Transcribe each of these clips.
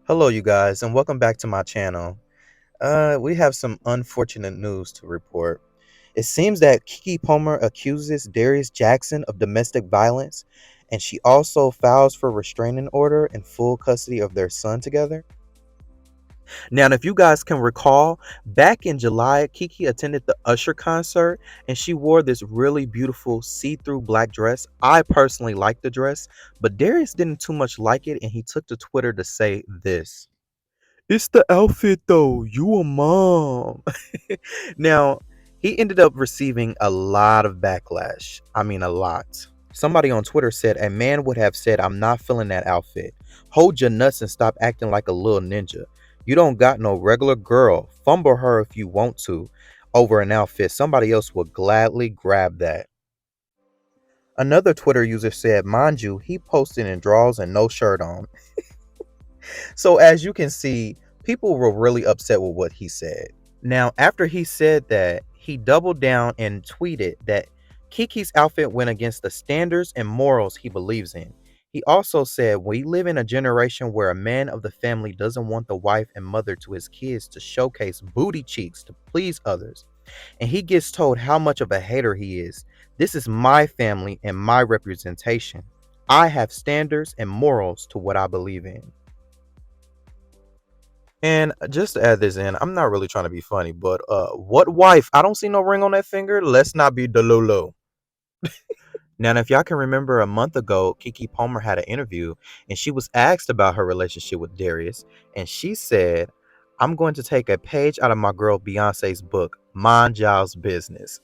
Hello, you guys, and welcome back to my channel. We have some unfortunate news to report. It seems that Keke Palmer accuses Darius Jackson of domestic violence, and she also files for restraining order and full custody of their son together. Now, if you guys can recall, back in July, Keke attended the Usher concert, and she wore this really beautiful see-through black dress. I personally liked the dress, but Darius didn't too much like it, and he took to Twitter to say this. It's the outfit though. You a mom. Now, he ended up receiving a lot of backlash. I mean, a lot. Somebody on Twitter said a man would have said, I'm not feeling that outfit. Hold your nuts and stop acting like a little ninja. You don't got no regular girl. Fumble her if you want to over an outfit. Somebody else would gladly grab that. Another Twitter user said, mind you, he posted in drawers and no shirt on. So as you can see, people were really upset with what he said. Now, after he said that, he doubled down and tweeted that Kiki's outfit went against the standards and morals he believes in. He also said, we live in a generation where a man of the family doesn't want the wife and mother to his kids to showcase booty cheeks to please others. And he gets told how much of a hater he is. This is my family and my representation. I have standards and morals to what I believe in. And just to add this in, I'm not really trying to be funny, but what wife? I don't see no ring on that finger. Let's not be delulu. Now, if y'all can remember a month ago, Keke Palmer had an interview and she was asked about her relationship with Darius. And she said, I'm going to take a page out of my girl Beyonce's book, Mind Y'all's Business.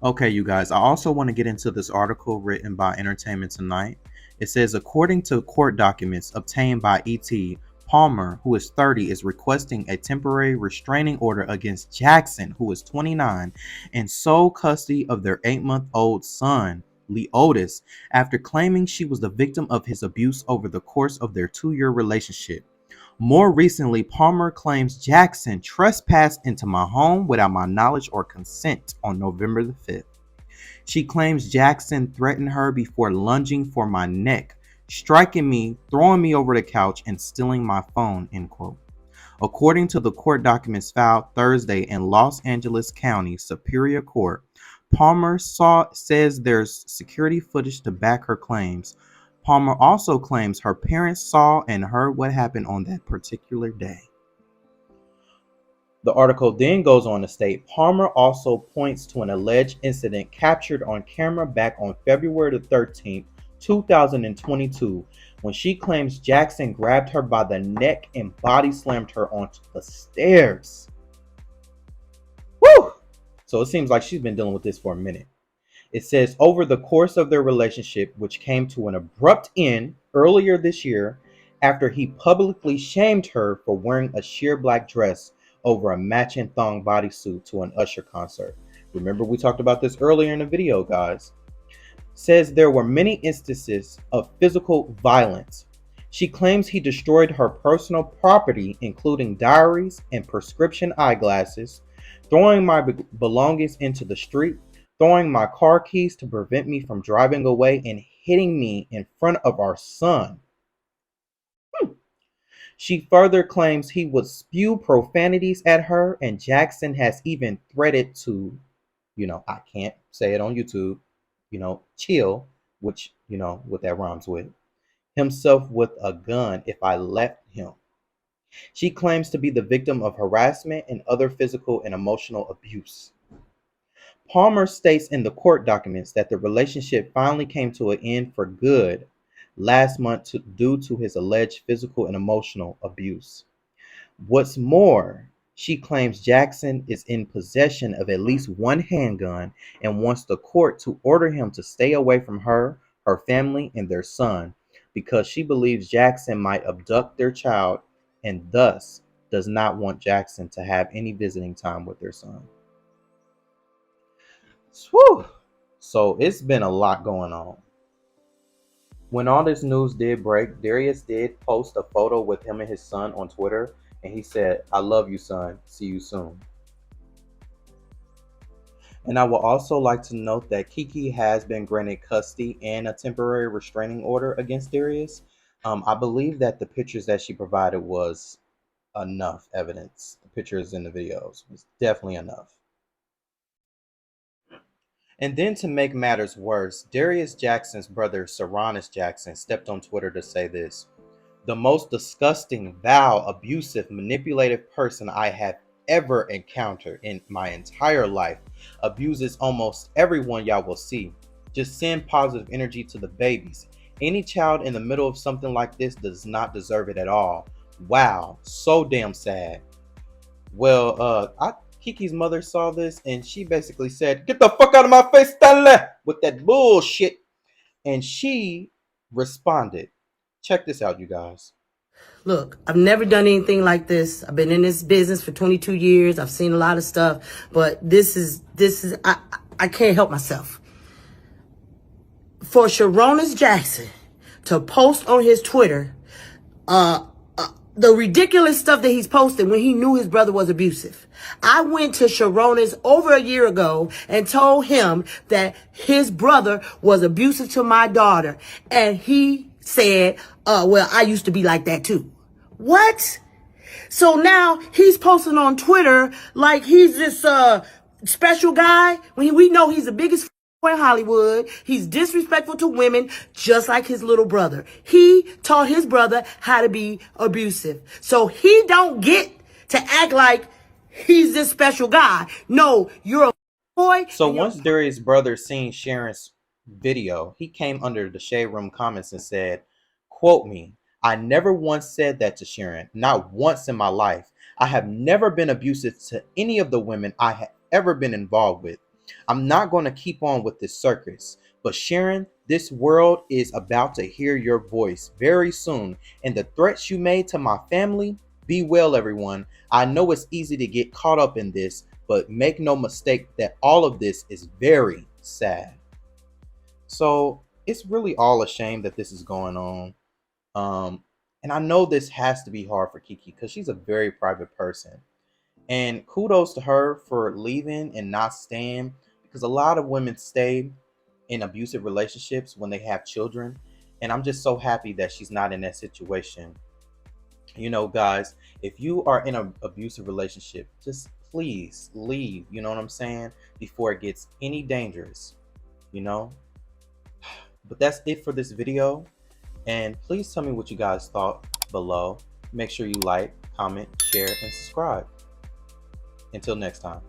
Okay, you guys, I also want to get into this article written by Entertainment Tonight. It says, according to court documents obtained by ET, Palmer, who is 30, is requesting a temporary restraining order against Jackson, who is 29, in sole custody of their 8-month-old son, Leotis, after claiming she was the victim of his abuse over the course of their 2-year relationship. More recently, Palmer claims Jackson trespassed into my home without my knowledge or consent on November the 5th. She claims Jackson threatened her before lunging for my neck, striking me, throwing me over the couch, and stealing my phone, end quote. According to the court documents filed Thursday in Los Angeles County Superior Court, Palmer says there's security footage to back her claims. Palmer also claims her parents saw and heard what happened on that particular day. The article then goes on to state Palmer also points to an alleged incident captured on camera back on February the 13th, 2022, when she claims Jackson grabbed her by the neck and body slammed her onto the stairs. Woo! So it seems like she's been dealing with this for a minute. It says over the course of their relationship, which came to an abrupt end earlier this year after he publicly shamed her for wearing a sheer black dress over a matching thong bodysuit to an Usher concert. Remember, we talked about this earlier in the video, guys. Says there were many instances of physical violence. She claims he destroyed her personal property, including diaries and prescription eyeglasses, throwing my belongings into the street, throwing my car keys to prevent me from driving away, and hitting me in front of our son. She further claims he would spew profanities at her, and Jackson has even threatened to, I can't say it on YouTube, chill, which, what that rhymes with, himself with a gun if I left him. She claims to be the victim of harassment and other physical and emotional abuse. Palmer states in the court documents that the relationship finally came to an end for good last month due to his alleged physical and emotional abuse. What's more, she claims Jackson is in possession of at least one handgun and wants the court to order him to stay away from her, her family, and their son because she believes Jackson might abduct their child and thus does not want Jackson to have any visiting time with their son. Whew. So it's been a lot going on. When all this news did break, Darius did post a photo with him and his son on Twitter, and he said, I love you, son. See you soon. And I would also like to note that Keke has been granted custody and a temporary restraining order against Darius. I believe that the pictures that she provided was enough evidence. The pictures in the videos was definitely enough. And then to make matters worse, Darius Jackson's brother, Saronis Jackson, stepped on Twitter to say this: the most disgusting, vile, abusive, manipulative person I have ever encountered in my entire life. Abuses almost everyone y'all will see. Just send positive energy to the babies. Any child in the middle of something like this does not deserve it at all. Wow, so damn sad. Well, Kiki's mother saw this and she basically said, "Get the fuck out of my face, Stanley!" with that bullshit. And she responded. Check this out, you guys. Look, I've never done anything like this. I've been in this business for 22 years. I've seen a lot of stuff, but I can't help myself. For Sharonis Jackson to post on his Twitter, the ridiculous stuff that he's posted when he knew his brother was abusive. I went to Sharonis over a year ago and told him that his brother was abusive to my daughter. And he said, well, I used to be like that too. What? So now he's posting on Twitter like he's this special guy when we know he's the biggest in Hollywood. He's disrespectful to women just like his little brother. He taught his brother how to be abusive. So he don't get to act like he's this special guy. No, you're a boy. So once Darius' brother seen Sharon's video, he came under the Shade Room comments and said, quote me, "I never once said that to Sharon, not once in my life. I have never been abusive to any of the women I have ever been involved with. I'm not going to keep on with this circus. But Sharon, this world is about to hear your voice very soon. And the threats you made to my family, be well, everyone. I know it's easy to get caught up in this, but make no mistake that all of this is very sad." So it's really all a shame that this is going on. And I know this has to be hard for Keke because she's a very private person. And kudos to her for leaving and not staying, because a lot of women stay in abusive relationships when they have children. And I'm just so happy that she's not in that situation. You know, guys, if you are in an abusive relationship, just please leave, you know what I'm saying, before it gets any dangerous, you know. But that's it for this video. And please tell me what you guys thought below. Make sure you like, comment, share, and subscribe. Until next time.